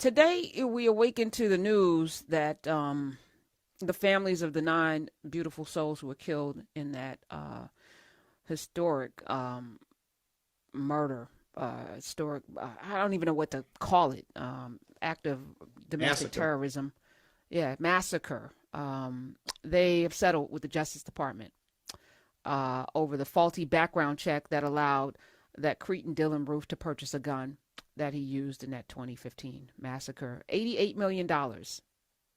Today we awaken to the news that the families of the 9 beautiful souls who were killed in that historic murder, historic, I don't even know what to call it, act of domestic Massacre. terrorism. Yeah, massacre. They have settled with the Justice Department over the faulty background check that allowed that Cretan Dylan Roof to purchase a gun that he used in that 2015 massacre. $88 million,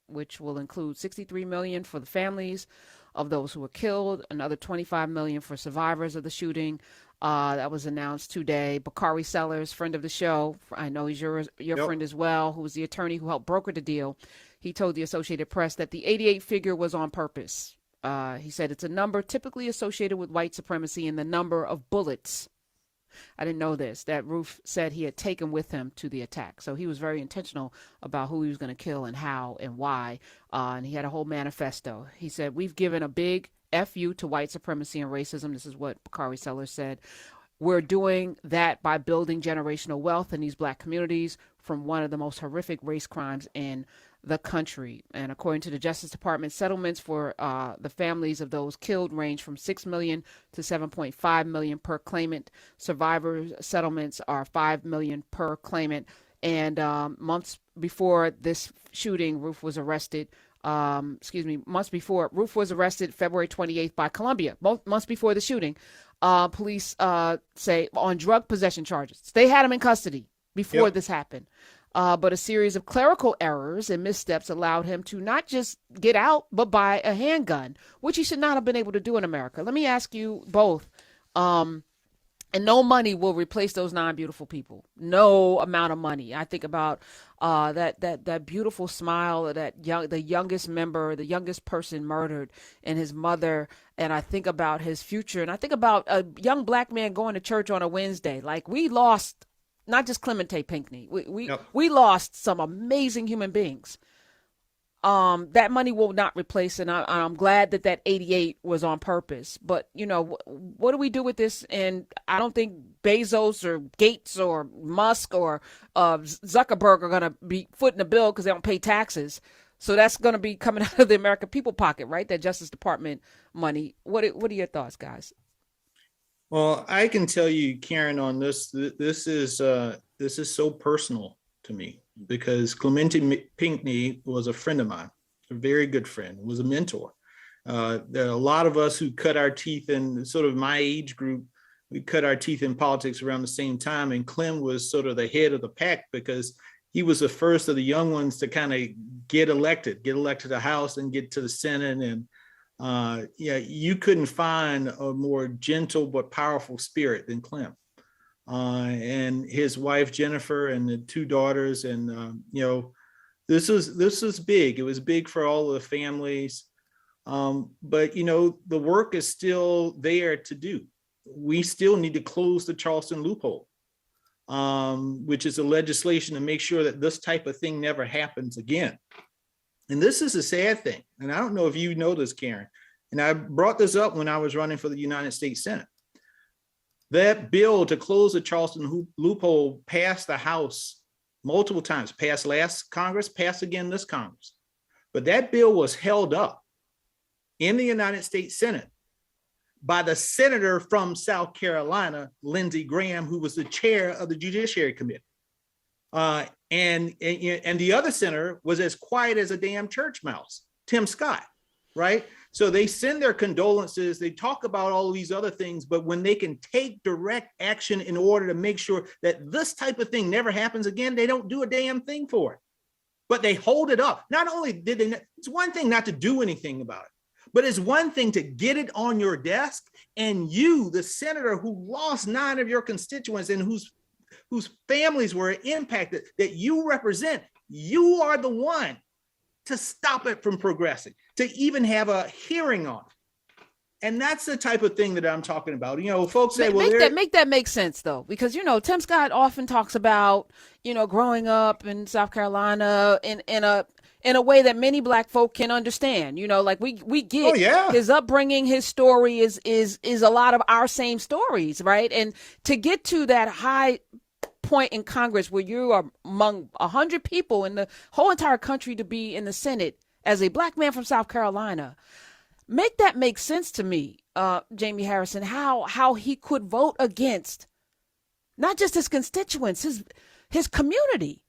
which will include 63 million for the families of those who were killed, another 25 million for survivors of the shooting. That was announced today. Bakari Sellers, friend of the show, I know he's your Yep. friend as well, who was the attorney who helped broker the deal. He told the Associated Press that the 88 figure was on purpose. He said it's a number typically associated with white supremacy and the number of bullets. I didn't know this, that Roof said he had taken with him to the attack. So he was very intentional about who he was going to kill and how and why. And he had a whole manifesto. He said, we've given a big FU to white supremacy and racism. This is what Bakari Sellers said. We're doing that by building generational wealth in these black communities from one of the most horrific race crimes in the country. And according to the Justice Department, settlements for the families of those killed range from 6 million to 7.5 million per claimant. Survivor settlements are 5 million per claimant. And months before this shooting, Roof was arrested. Months before, Roof was arrested February 28th by Columbia. Months before the shooting, police say on drug possession charges. They had him in custody before Yep. this happened. But a series of clerical errors and missteps allowed him to not just get out, but buy a handgun, which he should not have been able to do in America. Let me ask you both. And no money will replace those 9 beautiful people. No amount of money. I think about that beautiful smile of the youngest member, the youngest person murdered, and his mother. And I think about his future, and I think about a young black man going to church on a Wednesday. Like, we lost not just Clemente Pinckney. Yep. We lost some amazing human beings. That money will not replace, and I'm glad that 88 was on purpose. But what do we do with this? And I don't think Bezos or Gates or Musk or Zuckerberg are gonna be footing the bill because they don't pay taxes. So that's gonna be coming out of the American people pocket, right? That Justice Department money. What are your thoughts, guys? Well, I can tell you, Karen, on this. This is so personal to me because Clemente Pinckney was a friend of mine, a very good friend, was a mentor. There are a lot of us who cut our teeth in sort of my age group. We cut our teeth in politics around the same time, and Clem was sort of the head of the pack because he was the first of the young ones to kind of get elected to the House and get to the Senate. And you couldn't find a more gentle but powerful spirit than Clem. And his wife Jennifer and the 2 daughters, and this was big. It was big for all of the families, but the work is still there to do. We still need to close the Charleston loophole, which is a legislation to make sure that this type of thing never happens again. And this is a sad thing, and I don't know if you know this, Karen, and I brought this up when I was running for the United States Senate. That bill to close the Charleston loophole passed the House multiple times, passed last Congress, passed again this Congress. But that bill was held up in the United States Senate by the senator from South Carolina, Lindsey Graham, who was the chair of the Judiciary Committee. And the other senator was as quiet as a damn church mouse, Tim Scott, right? So they send their condolences, they talk about all of these other things, but when they can take direct action in order to make sure that this type of thing never happens again, they don't do a damn thing for it. But they hold it up. Not only did they, it's one thing not to do anything about it, but it's one thing to get it on your desk, and you, the senator who lost 9 of your constituents and whose families were impacted, that you represent, you are the one to stop it from progressing, to even have a hearing on it. And that's the type of thing that I'm talking about. Folks say, make that make sense though, because Tim Scott often talks about growing up in South Carolina in a way that many black folk can understand. Like we get oh yeah, his upbringing, his story is a lot of our same stories, right? And to get to that high point in Congress where you are among 100 people in the whole entire country to be in the Senate as a black man from South Carolina. Make that make sense to me, Jamie Harrison, how he could vote against not just his constituents, his community.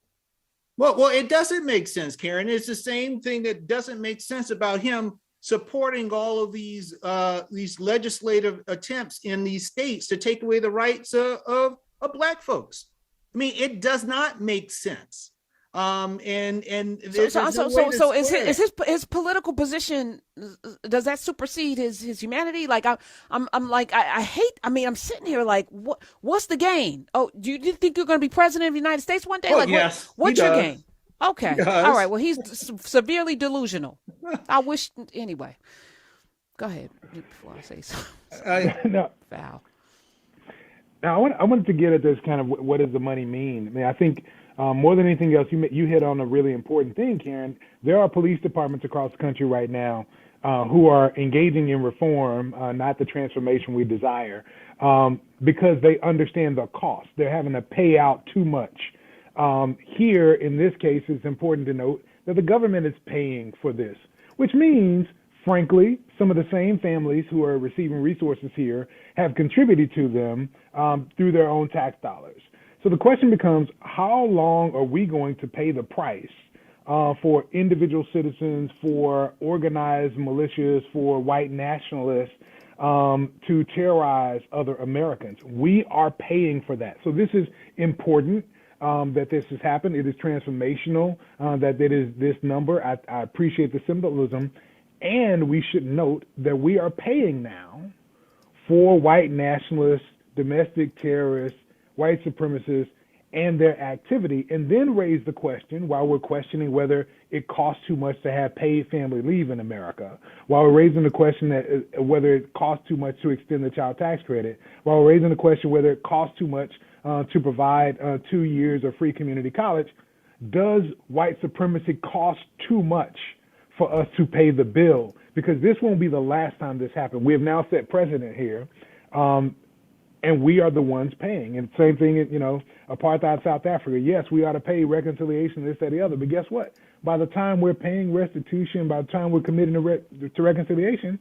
Well, it doesn't make sense, Karen. It's the same thing that doesn't make sense about him supporting all of these legislative attempts in these states to take away the rights of black folks. I mean, it does not make sense. So is his political position, does that supersede his humanity? Like I'm like I hate. I mean, I'm sitting here like, what's the gain? Oh, do you think you're going to be president of the United States one day? Oh, like, yes, what's your gain? Okay, all right. Well, he's severely delusional. I wish anyway. Go ahead before I say something. No. Foul. Now, I wanted to get at this kind of what does the money mean? I mean, I think more than anything else, you hit on a really important thing, Karen. There are police departments across the country right now who are engaging in reform, not the transformation we desire, because they understand the cost. They're having to pay out too much. Here, in this case, it's important to note that the government is paying for this, which means, frankly, some of the same families who are receiving resources here have contributed to them through their own tax dollars. So the question becomes, how long are we going to pay the price for individual citizens, for organized militias, for white nationalists to terrorize other Americans? We are paying for that. So this is important. That this has happened. It is transformational that it is this number. I appreciate the symbolism. And we should note that we are paying now for white nationalists, domestic terrorists, white supremacists, and their activity, and then raise the question, while we're questioning whether it costs too much to have paid family leave in America, while we're raising the question that whether it costs too much to extend the child tax credit, while we're raising the question whether it costs too much to provide 2 years of free community college, does white supremacy cost too much for us to pay the bill? Because this won't be the last time this happened. We have now set precedent here, and we are the ones paying. And same thing, apartheid South Africa. Yes, we ought to pay reconciliation, this, that, the other. But guess what? By the time we're paying restitution, by the time we're committing to reconciliation,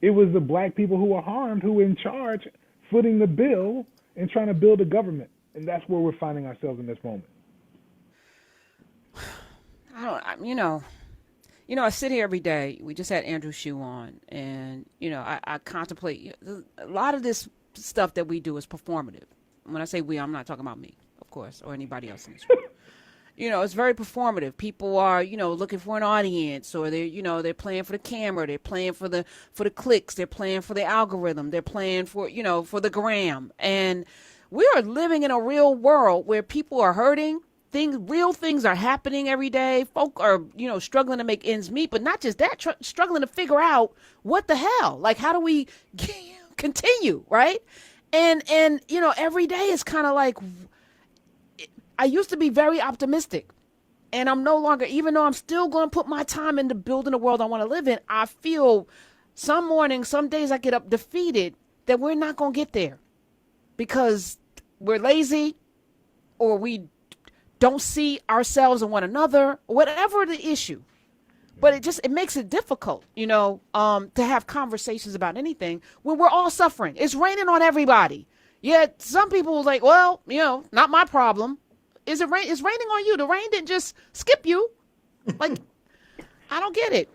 it was the black people who were harmed who were in charge, footing the bill and trying to build a government. And that's where we're finding ourselves in this moment. I sit here every day. We just had Andrew Shue on, and, I contemplate a lot of this stuff that we do is performative. When I say we, I'm not talking about me, of course, or anybody else in this room. It's very performative. People are, looking for an audience, or they're playing for the camera, they're playing for the clicks, they're playing for the algorithm, they're playing for, for the gram. And we are living in a real world where people are hurting. Real things are happening every day. Folk are, struggling to make ends meet, but not just that, struggling to figure out what the hell, like, how do we continue, right? And every day is kind of like, I used to be very optimistic, and I'm no longer, even though I'm still going to put my time into building the world I want to live in, I feel some mornings, some days I get up defeated that we're not going to get there because we're lazy, or we don't see ourselves and one another, whatever the issue. But it makes it difficult, to have conversations about anything when we're all suffering. It's raining on everybody. Yet some people are like, well, not my problem. It's raining on you. The rain didn't just skip you. Like, I don't get it.